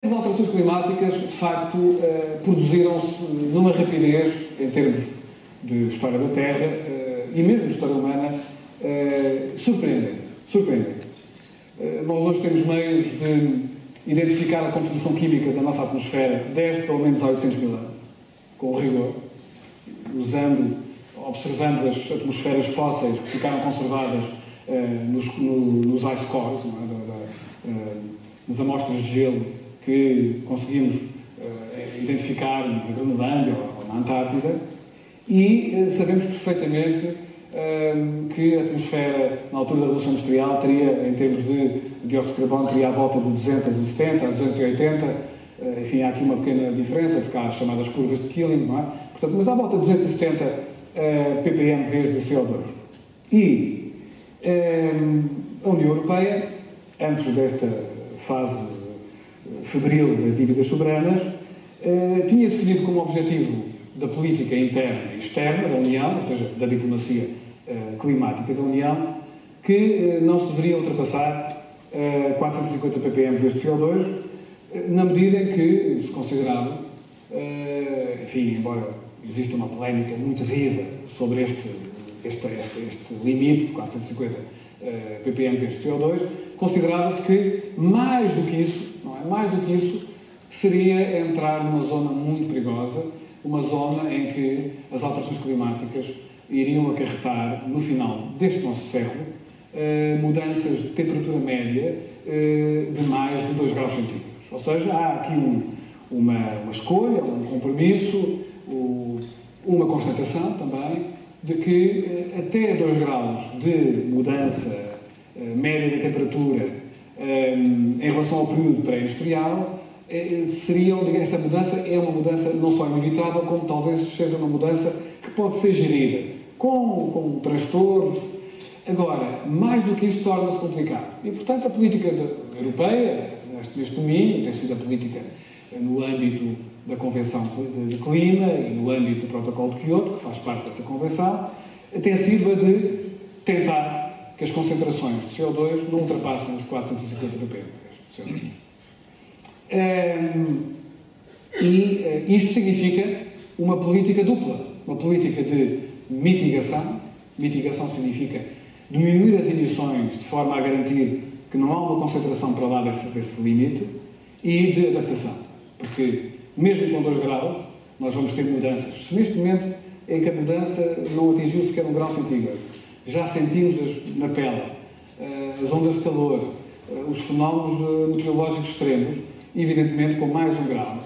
As alterações climáticas, de facto, produziram-se numa rapidez, em termos de história da Terra e mesmo de história humana, surpreendente. Nós hoje temos meios de identificar a composição química da nossa atmosfera desde pelo menos há 800 mil anos, com rigor, observando as atmosferas fósseis que ficaram conservadas nos ice cores, nas amostras de gelo que conseguimos identificar na Groenlândia ou na Antártida, e sabemos perfeitamente que a atmosfera, na altura da Revolução Industrial, teria, em termos de dióxido de carbono, teria à volta de 270 a 280, enfim, há aqui uma pequena diferença, porque há as chamadas curvas de Killing, não é? Portanto, mas à volta de 270 ppm de CO2. E a União Europeia, antes desta fase febril das dívidas soberanas, tinha definido como objetivo da política interna e externa da União, ou seja, da diplomacia climática da União, que não se deveria ultrapassar 450 ppm de CO2, na medida em que se considerava, enfim, embora exista uma polémica muito viva sobre este limite de 450 ppm de CO2, considerava-se que mais do que isso, não é? Mais do que isso, seria entrar numa zona muito perigosa, uma zona em que as alterações climáticas iriam acarretar, no final deste nosso século, mudanças de temperatura média de mais de 2 graus centígrados. Ou seja, há aqui uma escolha, um compromisso, uma constatação também, de que até 2 graus de mudança média da temperatura em relação ao período pré-industrial, essa mudança é uma mudança não só inevitável, como talvez seja uma mudança que pode ser gerida com transtornos. Agora, mais do que isso, torna-se complicado. E, portanto, a política europeia, neste domínio, tem sido a política no âmbito da Convenção de Clima e no âmbito do Protocolo de Kyoto, que faz parte dessa Convenção, tem sido a de tentar que as concentrações de CO2 não ultrapassem os 450 ppm de CO2. E isto significa uma política dupla, uma política de mitigação. Mitigação significa diminuir as emissões de forma a garantir que não há uma concentração para lá desse limite, e de adaptação, porque mesmo com 2 graus nós vamos ter mudanças. Se neste momento em que a mudança não atingiu sequer 1 grau centígrado, já sentimos na pele as ondas de calor, os fenómenos meteorológicos extremos, evidentemente com mais 1 grau,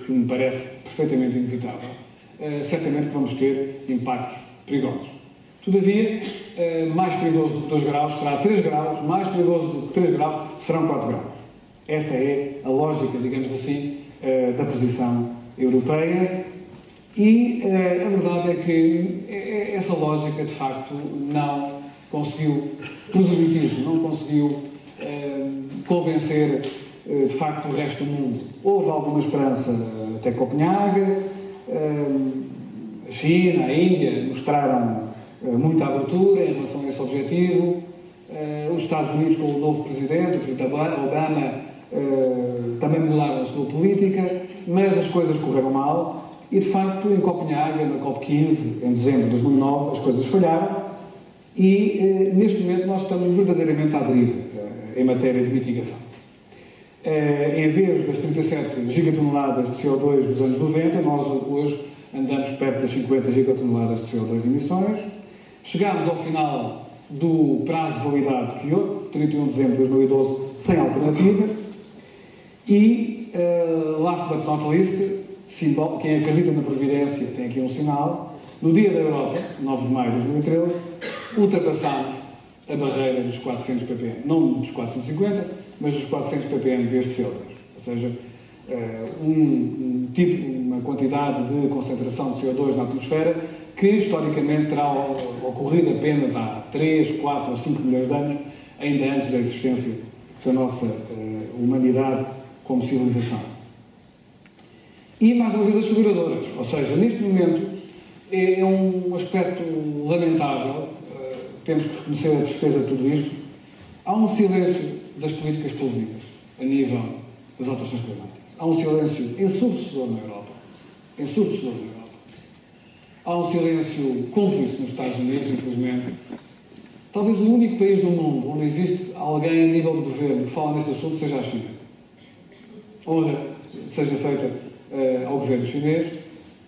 que me parece perfeitamente inevitável, certamente que vamos ter impactos perigosos. Todavia, mais perigoso do que 2 graus será 3 graus, mais perigoso do que 3 graus serão 4 graus. Esta é a lógica, digamos assim, da posição europeia, e a verdade é que essa lógica, de facto, não conseguiu proselitismo, não conseguiu convencer, de facto, o resto do mundo. Houve alguma esperança até Copenhague, a China, a Índia mostraram muita abertura em relação a esse objetivo, os Estados Unidos, com o novo presidente, o presidente Obama, também mudaram a sua política, mas as coisas correram mal e, de facto, em Copenhague, na COP15, em dezembro de 2009, as coisas falharam e, neste momento, nós estamos verdadeiramente à deriva em matéria de mitigação. Em vez das 37 gigatoneladas de CO2 dos anos 90, nós hoje andamos perto das 50 gigatoneladas de CO2 de emissões. Chegámos ao final do prazo de validade de Kyoto, 31 de dezembro de 2012, sem alternativa. E, last but not least, quem acredita na Previdência tem aqui um sinal. No Dia da Europa, 9 de maio de 2013, ultrapassámos a barreira dos 400 ppm. Não dos 450, mas dos 400 ppm de CO2. Ou seja, uma quantidade de concentração de CO2 na atmosfera que, historicamente, terá ocorrido apenas há 3, 4 ou 5 milhões de anos, ainda antes da existência da nossa humanidade como civilização. E, mais uma vez, as seguradoras. Ou seja, neste momento, é um aspecto lamentável, temos que reconhecer a tristeza de tudo isto. Há um silêncio das políticas públicas a nível das alterações climáticas. Há um silêncio ensurdecedor na Europa. Ensurdecedor na Europa. Há um silêncio cúmplice nos Estados Unidos, infelizmente. Talvez o único país do mundo onde existe alguém a nível do governo que fala neste assunto seja a China. Honra seja feita ao governo chinês,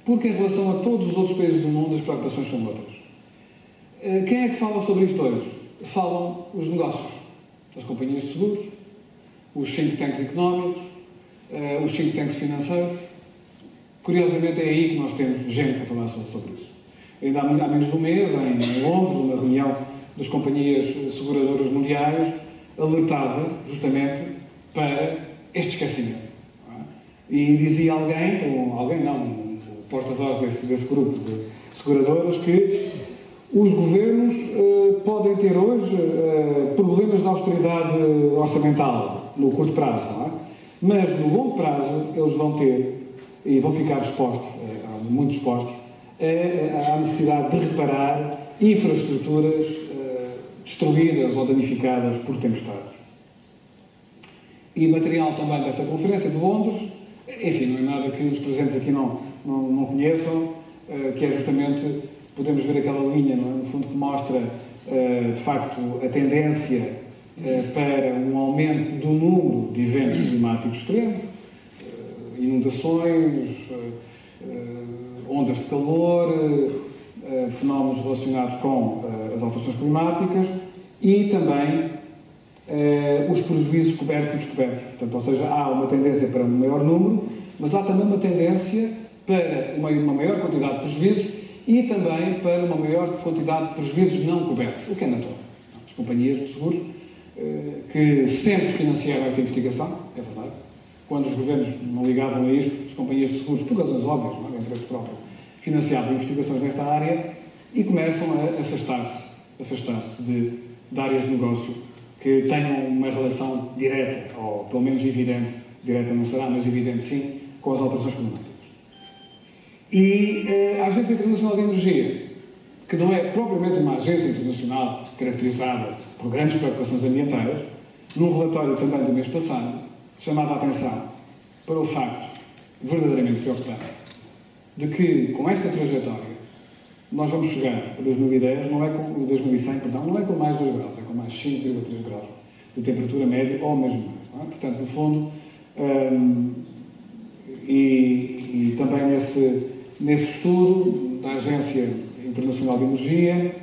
porque em relação a todos os outros países do mundo as preocupações são outras. Quem é que fala sobre isto hoje? Falam os negócios, as companhias de seguros, os think tanks económicos, os think tanks financeiros. Curiosamente é aí que nós temos gente a falar sobre isso. Ainda há menos de um mês, em Londres, uma reunião das companhias seguradoras mundiais alertava justamente para este esquecimento. E dizia o porta-voz desse grupo de seguradoras, que os governos podem ter hoje problemas de austeridade orçamental no curto prazo, não é? Mas no longo prazo eles vão ter e vão ficar expostos, muito expostos, à necessidade de reparar infraestruturas destruídas ou danificadas por tempestades. E material também dessa conferência de Londres, enfim, não é nada que os presentes aqui não conheçam, que é justamente, podemos ver aquela linha, não é? No fundo, que mostra, de facto, a tendência para um aumento do número de eventos climáticos extremos, inundações, ondas de calor, fenómenos relacionados com as alterações climáticas e também os prejuízos cobertos e descobertos. Portanto, ou seja, há uma tendência para um maior número, mas há também uma tendência para uma maior quantidade de prejuízos e também para uma maior quantidade de prejuízos não cobertos, o que é natural. As companhias de seguros que sempre financiaram esta investigação, é verdade. Quando os governos não ligavam a isto, as companhias de seguros, por razões óbvias, não é? De interesse próprio, financiavam investigações nesta área e começam a afastar-se de áreas de negócio que tenham uma relação direta, ou pelo menos evidente, direta não será, mas evidente sim, com as alterações climáticas. E a Agência Internacional de Energia, que não é propriamente uma agência internacional caracterizada por grandes preocupações ambientais, num relatório também do mês passado, chamava a atenção para o facto verdadeiramente preocupante de que, com esta trajetória, nós vamos chegar a 2010, não é com 2100, perdão, não é com mais 2 graus, é com mais 5,3 graus de temperatura média ou mesmo mais. Não é? Portanto, no fundo, e também nesse estudo da Agência Internacional de Energia,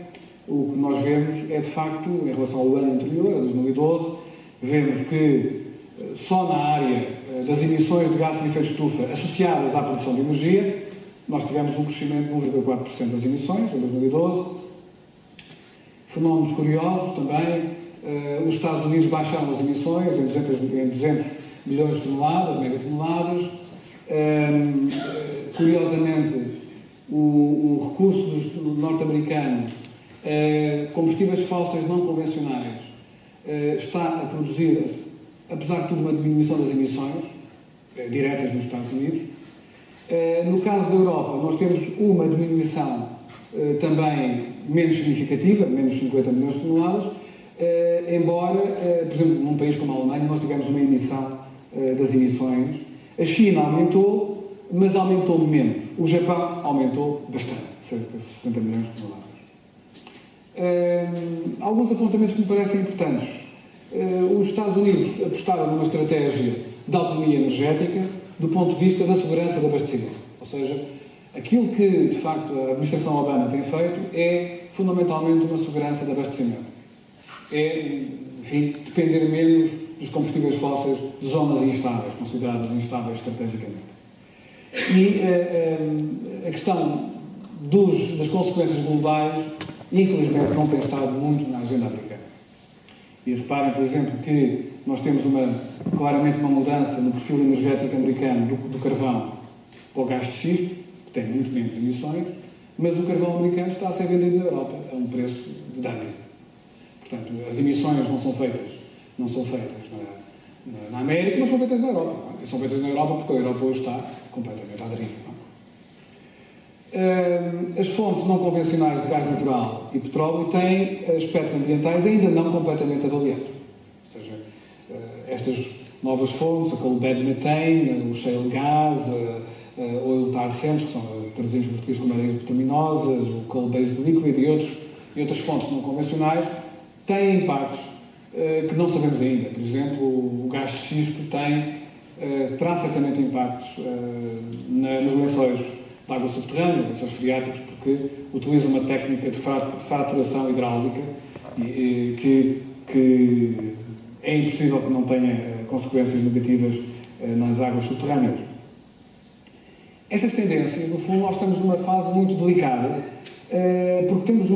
o que nós vemos é, de facto, em relação ao ano anterior, a 2012, vemos que só na área das emissões de gases de efeito de estufa associadas à produção de energia, nós tivemos um crescimento de 1,4% das emissões em 2012. Fenómenos curiosos também, os Estados Unidos baixaram as emissões em 200 milhões de toneladas, megatoneladas. Curiosamente, o recurso do norte-americano a combustíveis fósseis não convencionais está a produzir, apesar de tudo, uma diminuição das emissões diretas nos Estados Unidos. No caso da Europa, nós temos uma diminuição também menos significativa, menos 50 milhões de toneladas, embora, por exemplo, num país como a Alemanha, nós tivemos uma emissão das emissões. A China aumentou, mas aumentou menos. O Japão aumentou bastante, cerca de 60 milhões de toneladas. Alguns apontamentos que me parecem importantes. Os Estados Unidos apostaram numa estratégia de autonomia energética do ponto de vista da segurança de abastecimento. Ou seja, aquilo que, de facto, a administração Obama tem feito é, fundamentalmente, uma segurança de abastecimento. É, enfim, depender menos dos combustíveis fósseis de zonas instáveis, consideradas instáveis estrategicamente. E a questão das consequências globais, infelizmente, não tem estado muito na agenda americana. E reparem, por exemplo, que nós temos claramente uma mudança no perfil energético americano do carvão para o gás de xisto, que tem muito menos emissões, mas o carvão americano está a ser vendido na Europa a um preço de dumping. Portanto, as emissões não são feitas na América, mas são feitas na Europa. Não é? E são feitas na Europa porque a Europa hoje está completamente à deriva. As fontes não convencionais de gás natural e petróleo têm aspectos ambientais ainda não completamente avaliados. Ou seja, novas fontes, a coal bed methane, o shale gas, oil tar sands, que são traduzidos em português como areias bituminosas, o coal based liquid e outras fontes não convencionais, têm impactos que não sabemos ainda. Por exemplo, o gás de xisto terá certamente impactos nos lençóis de água subterrânea, lençóis freáticos, porque utiliza uma técnica de fraturação hidráulica que é impossível que não tenha consequências negativas nas águas subterrâneas. Estas tendências, no fundo, nós estamos numa fase muito delicada, porque temos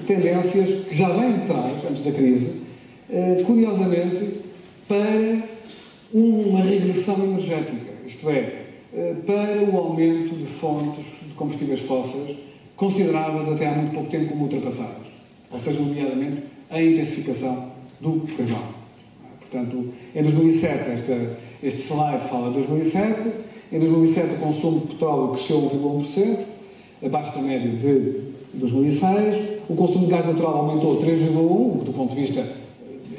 tendências que já vêm de trás, antes da crise, curiosamente, para uma regressão energética, isto é, para o aumento de fontes de combustíveis fósseis consideradas até há muito pouco tempo como ultrapassadas, ou seja, nomeadamente a intensificação do carvão. Portanto, em 2007, este slide fala de 2007, em 2007 o consumo de petróleo cresceu 1,1%, abaixo da média de 2006, o consumo de gás natural aumentou 3,1%, do ponto de vista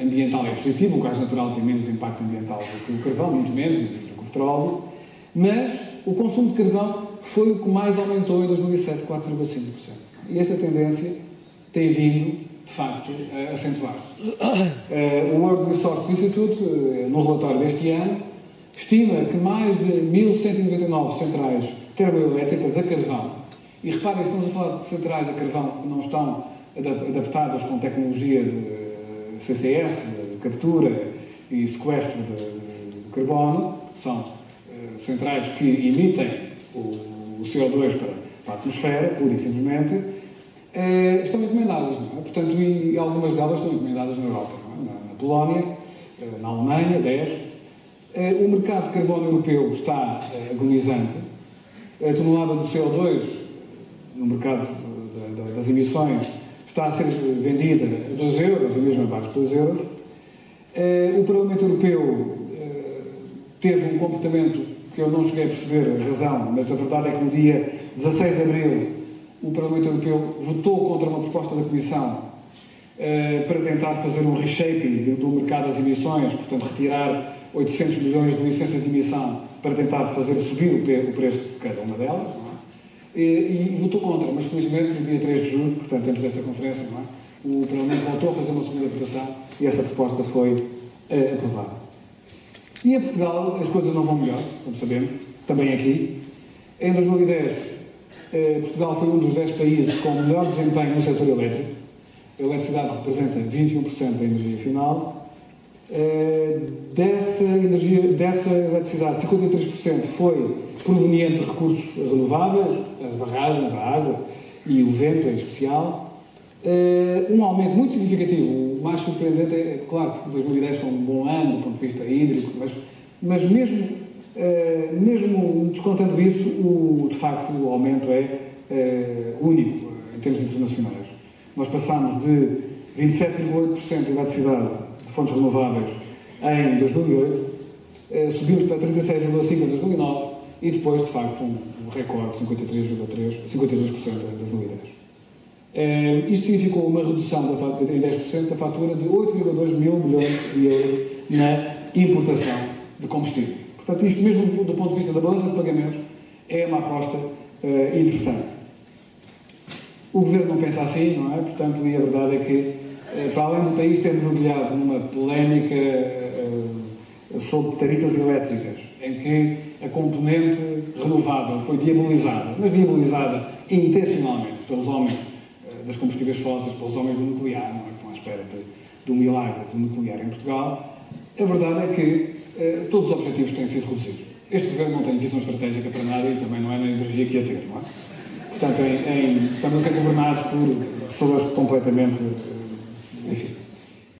ambiental é positivo, o gás natural tem menos impacto ambiental do que o carvão, muito menos do que o petróleo, mas o consumo de carvão foi o que mais aumentou em 2007, 4,5%. E esta tendência tem vindo, de facto, a acentuar-se. O World Resources Institute, no relatório deste ano, estima que mais de 1.199 centrais termoelétricas a carvão, e reparem, estamos a falar de centrais a carvão que não estão adaptadas com tecnologia de CCS, de captura e sequestro de carbono, são centrais que emitem o CO2 para a atmosfera, pura e simplesmente, estão encomendadas, não é? Portanto, e algumas delas estão encomendadas na Europa, não é? Na Polónia, na Alemanha, 10. O mercado de carbono europeu está agonizante. A tonelada do CO2 no mercado das emissões está a ser vendida a 2 euros, e mesmo abaixo de 2 euros. O Parlamento Europeu teve um comportamento que eu não cheguei a perceber a razão, mas a verdade é que no dia 16 de abril o Parlamento Europeu votou contra uma proposta da Comissão para tentar fazer um reshaping do mercado das emissões, portanto retirar 800 milhões de licenças de emissão para tentar fazer subir o preço de cada uma delas, não é? E votou contra, mas felizmente no dia 3 de julho, portanto antes desta conferência, não é? O Parlamento voltou a fazer uma segunda votação e essa proposta foi aprovada. E em Portugal as coisas não vão melhor, como sabemos, também aqui. Em 2010, Portugal foi um dos 10 países com melhor desempenho no setor elétrico. A eletricidade representa 21% da energia final. Dessa eletricidade, 53% foi proveniente de recursos renováveis, as barragens, a água e o vento em especial. Um aumento muito significativo. O mais surpreendente é, claro, que 2010 foi um bom ano do ponto de vista hídrico, mas mesmo descontando isso, de facto, o aumento é único em termos internacionais. Nós passámos de 27,8% de eletricidade de fontes renováveis em 2008, subimos para 36,5% em 2009 e depois, de facto, um recorde de 52% em 2010. Isto significou uma redução em 10% da fatura de 8,2 mil milhões de euros na importação de combustível. Portanto, isto mesmo do ponto de vista da balança de pagamentos é uma aposta interessante. O Governo não pensa assim, não é? Portanto, e a verdade é que, para além do país ter mergulhado numa polémica sobre tarifas elétricas, em que a componente renovável foi diabolizada, mas diabolizada intencionalmente pelos homens das combustíveis fósseis, pelos homens do nuclear, não é? Que estão à espera de um milagre do nuclear em Portugal, a verdade é que todos os objetivos têm sido reduzidos. Este Governo não tem visão estratégica para nada e também não é na energia que ia ter, não é? Portanto, estamos a ser governados por pessoas completamente, enfim,